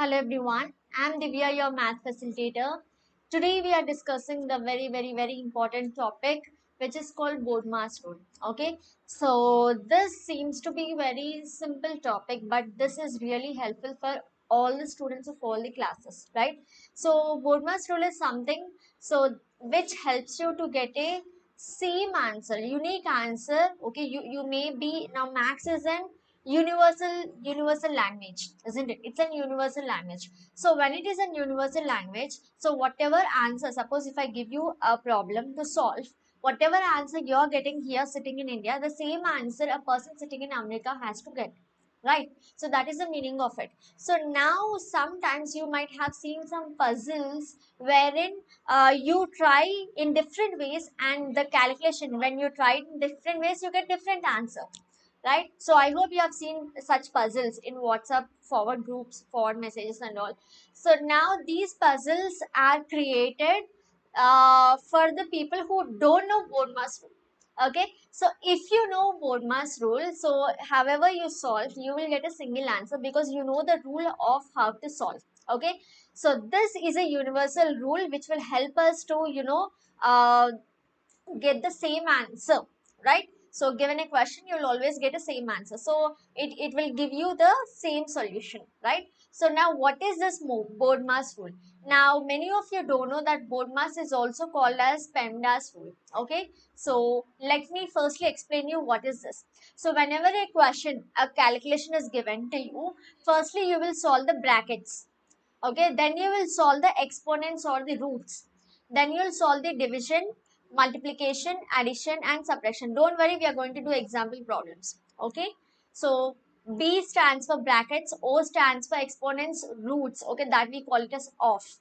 Hello everyone, I'm Divya, your math facilitator. Today we are discussing the very important topic which is called BODMAS rule. Okay, so this seems to be very simple topic, but this is really helpful for all the students of all the classes, right? So BODMAS rule is something which helps you to get a same answer, unique answer. Okay, you may be now max is an universal language, isn't it? It's a universal language. So when it is a universal language, so whatever answer, suppose if I give you a problem to solve, whatever answer you're getting here sitting in India, the same answer a person sitting in America has to get, right? So that is the meaning of it. So now sometimes you might have seen some puzzles wherein you try in different ways, and the calculation, when you try it in different ways, you get different answer, right? So I hope you have seen such puzzles in WhatsApp forward groups, forward messages and all. So now these puzzles are created for the people who don't know BODMAS rule. Okay, so if you know BODMAS rule, so however you solve, you will get a single answer because you know the rule of how to solve. Okay, so this is a universal rule which will help us to uh, get the same answer, right? So given a question, you'll always get a same answer, so it will give you the same solution, right? So now what is this BODMAS rule? Now many of you don't know that BODMAS is also called as PEMDAS rule. Okay, so let me firstly explain you what is this. So whenever a question, a calculation is given to you, firstly you will solve the brackets. Okay, then you will solve the exponents or the roots, then you'll solve the division, multiplication, addition and subtraction. Don't worry, we are going to do example problems. Okay, so B stands for brackets, O stands for exponents, roots, okay, that we call it as off,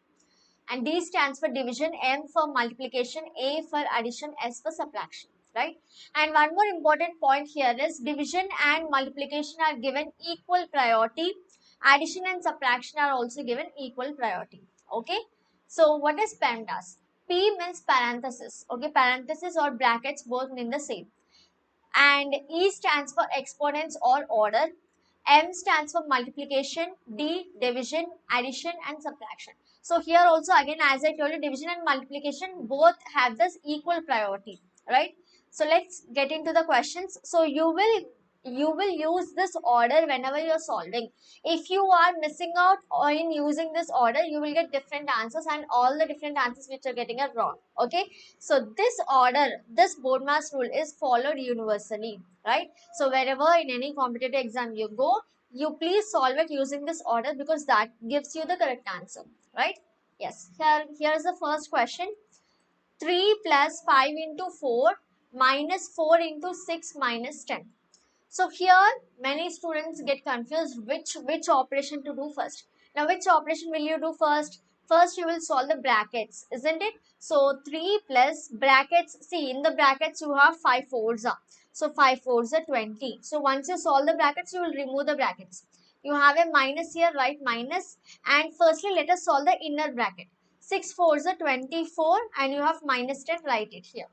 and D stands for division, M for multiplication, A for addition, S for subtraction, right? And one more important point here is division and multiplication are given equal priority. Addition and subtraction are also given equal priority. Okay. So what is PEMDAS? P means parenthesis. Okay, parenthesis or brackets both mean the same. And E stands for exponents or order. M stands for multiplication, D division, addition and subtraction. So here also again, as I told you, division and multiplication both have this equal priority, right? So let's get into the questions. So you will use this order whenever you're solving. If you are missing out or in using this order, you will get different answers, and all the different answers which are getting are wrong. Okay, so this order, this BODMAS rule is followed universally, right? So wherever in any competitive exam you go, you please solve it using this order because that gives you the correct answer, right? Yes, here's the first question. 3 plus 5 into 4 minus 4 into 6 minus 10. So here many students get confused which operation to do first. Now which operation will you do first? First you will solve the brackets, isn't it? So 3 plus brackets, see in the brackets you have 5 fours. So 5 fours are 20. So once you solve the brackets, you will remove the brackets. You have a minus here, right? Minus. And firstly let us solve the inner bracket. 6 fours are 24 and you have minus 10, write it here.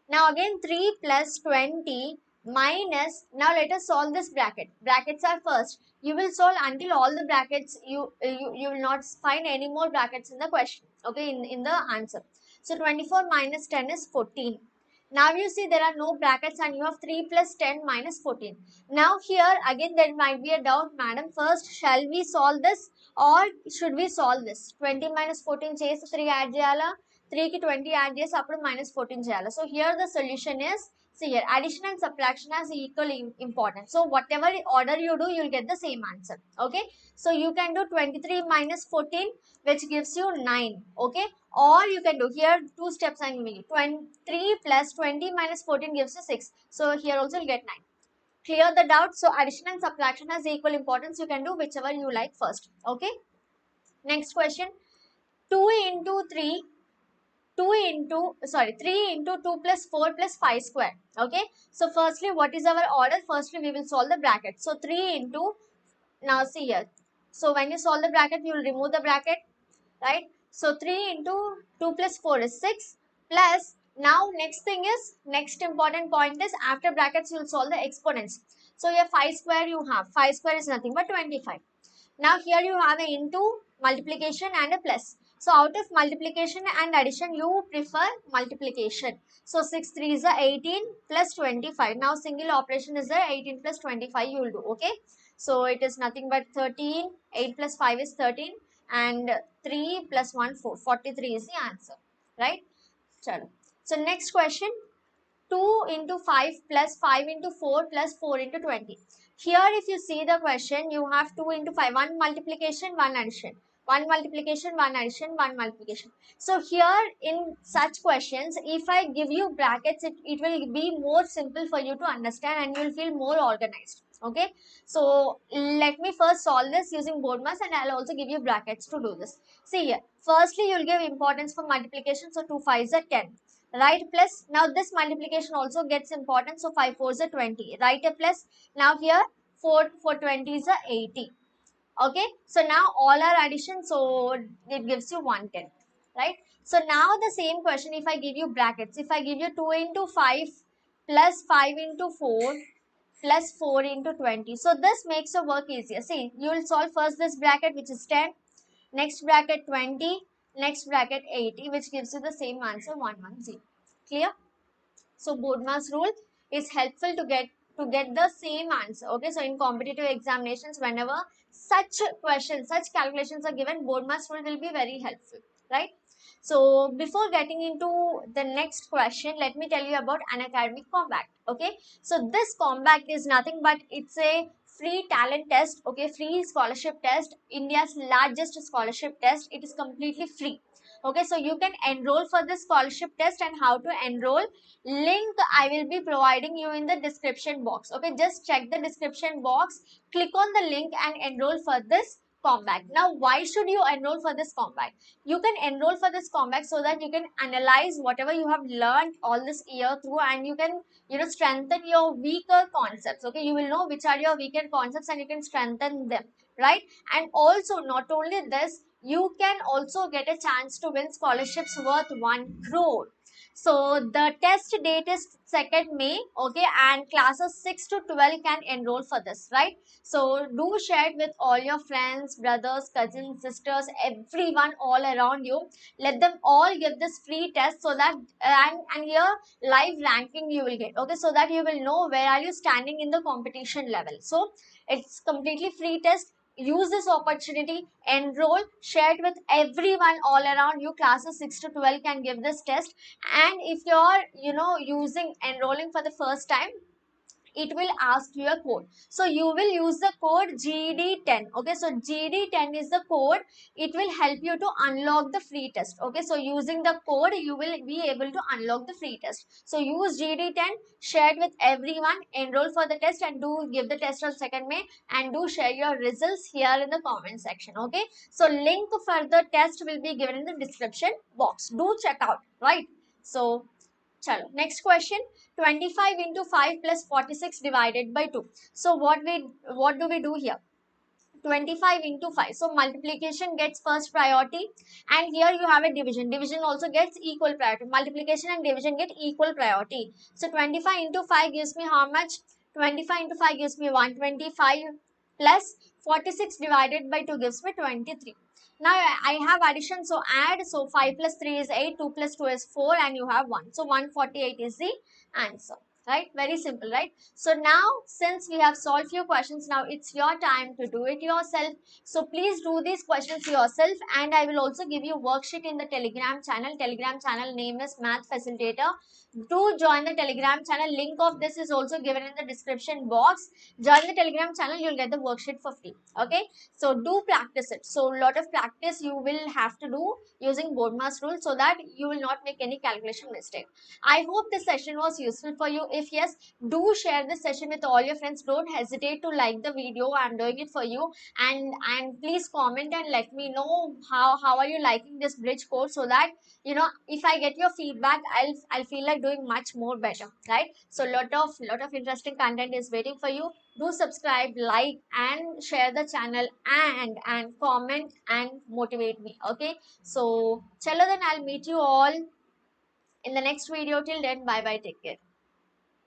Now again 3 plus 20 minus, now let us solve this bracket. Brackets are first. You will solve until all the brackets, you will not find any more brackets in the question. Okay, in the answer. So 24 minus 10 is 14. Now you see there are no brackets and you have 3 plus 10 minus 14. Now here again there might be a doubt, madam, first shall we solve this or should we solve this? 20 minus 14 చేసి 3 add చేయాలా, 3 కి 20 add చేసి అప్పుడు -14 చేయాలి. So here the solution is, see here, addition and subtraction has equal important. So whatever order you do, you'll get the same answer. Okay, so you can do 23 minus 14, which gives you 9. Okay, or you can do here two steps I'm giving you. 23 plus 20 minus 14 gives you 6. So here also you'll get 9. Clear the doubt? So addition and subtraction has equal importance. You can do whichever you like first. Okay, next question. 2 into 3 2 into, sorry, 3 into 2 plus 4 plus 5 square. Okay, so firstly what is our order? Firstly we will solve the bracket. So 3 into, now see here, so when you solve the bracket, you will remove the bracket, right? So 3 into 2 plus 4 is 6 plus, now next thing is, next important point is, after brackets you will solve the exponents. So here 5 square you have, 5 square is nothing but 25. Now here you have a into, multiplication and a plus. So out of multiplication and addition, you prefer multiplication. So 6 3 is 18 plus 25. Now single operation is 18 plus 25 you will do. Okay. So it is nothing but 13. 8 plus 5 is 13. And 3 plus 1 4. 43 is the answer. Right. Chalo. So next question. 2 into 5 plus 5 into 4 plus 4 into 20. Here if you see the question, you have 2 into 5, 1 multiplication, 1 addition. 1 multiplication, 1 addition, 1 multiplication. So here in such questions, if I give you brackets, it will be more simple for you to understand and you will feel more organized. Okay. So let me first solve this using BODMAS and I'll also give you brackets to do this. See here. Firstly, you'll give importance for multiplication. So 2 5s are 10. Write plus. Now this multiplication also gets important. So 5 4s are 20. Write a plus. Now here 4 for 20 is a 80. Okay. So now all are addition. So it gives you 110. Right. So now the same question, if I give you brackets, if I give you 2 into 5 plus 5 into 4 plus 4 into 20. So this makes your work easier. See, you will solve first this bracket which is 10. Next bracket 20. Next bracket 80, which gives you the same answer 110. Clear? So BODMAS rule is helpful to get the same answer. Okay, so in competitive examinations, whenever such questions, such calculations are given, BODMAS rule will be very helpful, right? So before getting into the next question, let me tell you about Unacademy Compact. Okay, so this Compact is nothing but it's a free talent test. Okay, free scholarship test, India's largest scholarship test. It is completely free. Okay, so you can enroll for this scholarship test, and how to enroll, link I will be providing you in the description box. Okay, just check the description box, click on the link and enroll for this Compact. Now why should you enroll for this Compact? You can enroll for this Compact so that you can analyze whatever you have learned all this year through, and you can strengthen your weaker concepts. Okay, you will know which are your weaker concepts and you can strengthen them, right? And also not only this, you can also get a chance to win scholarships worth 1 crore. So the test date is 2nd May, okay, and classes 6 to 12 can enroll for this, right? So do share it with all your friends, brothers, cousins, sisters, everyone all around you. Let them all give this free test so that and here live ranking you will get, okay, so that you will know where are you standing in the competition level. So it's completely free test. Use this opportunity, enroll, share it with everyone all around you. Classes 6 to 12 can give this test. And if you're using enrolling for the first time, it will ask you a code. So you will use the code GD10. Okay, so GD10 is the code. It will help you to unlock the free test. Okay, so using the code you will be able to unlock the free test. So use GD10, share it with everyone, enroll for the test and do give the test on 2nd May, and do share your results here in the comment section. Okay, so link for the test will be given in the description box. Do check out, right? So chalo, next question. 25 into 5 plus 46 divided by 2. So what do we do here? 25 into 5. So multiplication gets first priority, and here you have a division. Division also gets equal priority. Multiplication and division get equal priority. So 25 into 5 gives me how much? 25 into 5 gives me 125 plus 46 divided by 2 gives me 23. Now I have addition, so add. So 5 plus 3 is 8, 2 plus 2 is 4, and you have 1. So 148 is the answer. Right? Very simple, right? So now since we have solved few questions, now it's your time to do it yourself. So please do these questions yourself, and I will also give you worksheet in the Telegram channel. Telegram channel name is Math Facilitator. Do join the Telegram channel. Link of this is also given in the description box. Join the Telegram channel, you'll get the worksheet for free. Okay, so do practice it. So lot of practice you will have to do using BODMAS rule, so that you will not make any calculation mistake. I hope this session was useful for you. If yes, do share this session with all your friends. Don't hesitate to like the video. I'm doing it for you. And please comment and let me know how are you liking this bridge course, so that if I get your feedback, I'll feel like doing much more better, right? So lot of interesting content is waiting for you. Do subscribe, like and share the channel, and comment and motivate me. Okay, so chalo, then I'll meet you all in the next video. Till then, bye bye, take care.